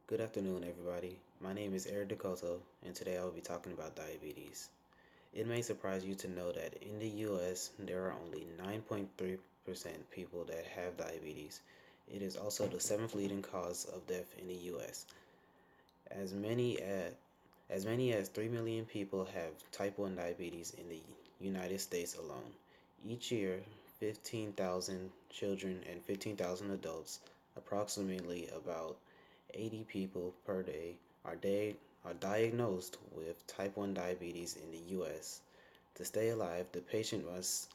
Good afternoon, everybody. My name is Eric Dakota, and today I will be talking about diabetes. It may surprise you to know that in the US, there are only 9.3% people that have diabetes. It is also the seventh leading cause of death in the US. As many as, as many as 3 million people have type 1 diabetes in the United States alone. Each year, 15,000 children and 15,000 adults, approximately about 80 people per day, are diagnosed with type 1 diabetes in the US. To stay alive, the patient must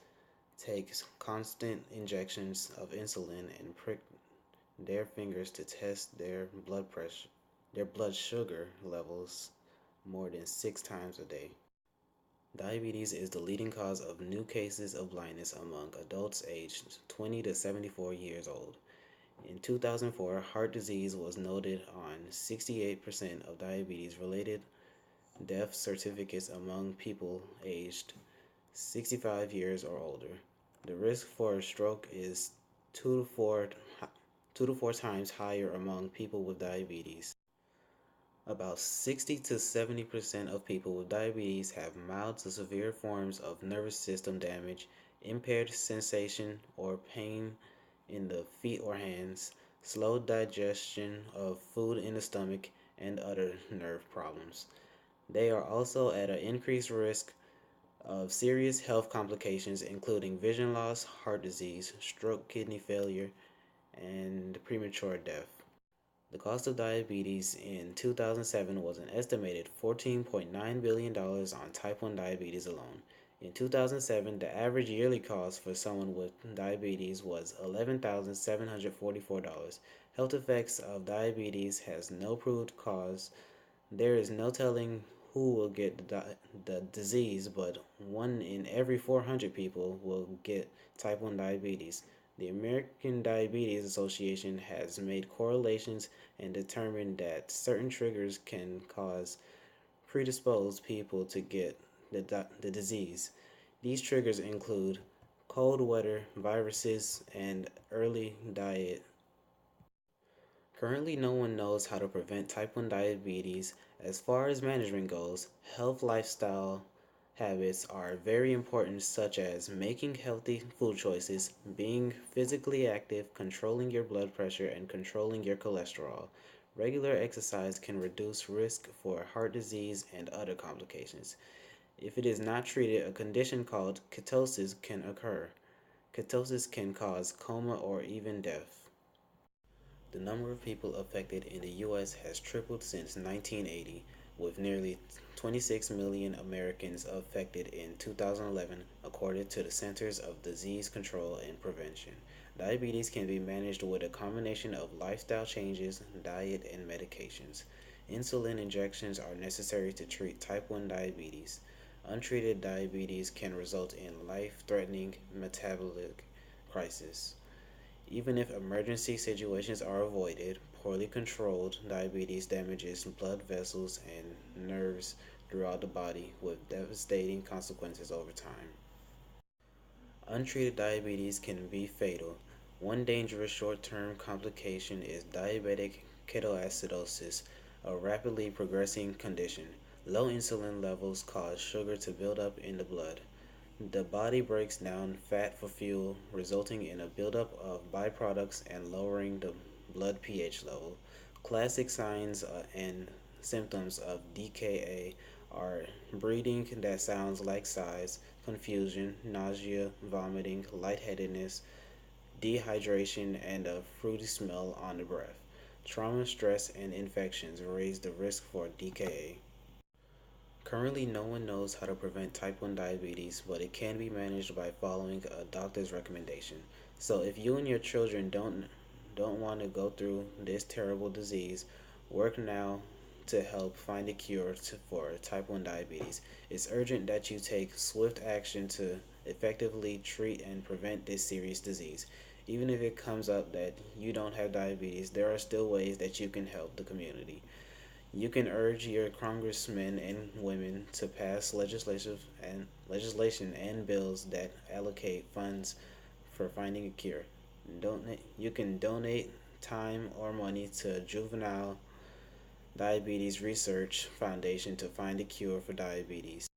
take constant injections of insulin and prick their fingers to test their blood sugar levels more than 6 times a day. Diabetes is the leading cause of new cases of blindness among adults aged 20 to 74 years old. In 2004, heart disease was noted on 68% of diabetes related death certificates among people aged 65 years or older. The risk for stroke is 2 to 4 times higher among people with diabetes. About 60 to 70% of people with diabetes have mild to severe forms of nervous system damage, impaired sensation or pain in the feet or hands, slow digestion of food in the stomach, and other nerve problems. They are also at an increased risk of serious health complications, including vision loss, heart disease, stroke, kidney failure, and premature death. The cost of diabetes in 2007 was an estimated $14.9 billion on type 1 diabetes alone. In 2007, the average yearly cost for someone with diabetes was $11,744. Health effects of diabetes has no proved cause. There is no telling who will get the disease, but 1 in every 400 people will get type 1 diabetes. The American Diabetes Association has made correlations and determined that certain triggers can cause predisposed people to get the disease. These triggers include cold weather, viruses, and early diet. Currently, no one knows how to prevent type 1 diabetes. As far as management goes, health lifestyle habits are very important, such as making healthy food choices, being physically active, controlling your blood pressure, and controlling your cholesterol. Regular exercise can reduce risk for heart disease and other complications. If it is not treated, a condition called ketosis can occur. Ketosis can cause coma or even death. The number of people affected in the U.S. has tripled since 1980, with nearly 26 million Americans affected in 2011, according to the Centers of Disease Control and Prevention. Diabetes can be managed with a combination of lifestyle changes, diet, and medications. Insulin injections are necessary to treat type 1 diabetes. Untreated diabetes can result in life threatening metabolic crisis. Even if emergency situations are avoided, poorly controlled diabetes damages blood vessels and nerves throughout the body with devastating consequences over time. Untreated diabetes can be fatal. One dangerous short term complication is diabetic ketoacidosis, a rapidly progressing condition. Low insulin levels cause sugar to build up in the blood. The body breaks down fat for fuel, resulting in a buildup of byproducts and lowering the blood pH level. Classic signs and symptoms of DKA are breathing that sounds like sighs, confusion, nausea, vomiting, lightheadedness, dehydration, and a fruity smell on the breath. Trauma, stress, and infections raise the risk for DKA. Currently, no one knows how to prevent type 1 diabetes, but it can be managed by following a doctor's recommendation. So, if you and your children don't want to go through this terrible disease, work now to help find a cure for type 1 diabetes. It's urgent that you take swift action to effectively treat and prevent this serious disease. Even if it comes up that you don't have diabetes, there are still ways that you can help the community. You can urge your congressmen and women to pass legislation and bills that allocate funds for finding a cure. You can donate time or money to juvenile Diabetes Research Foundation to find a cure for diabetes.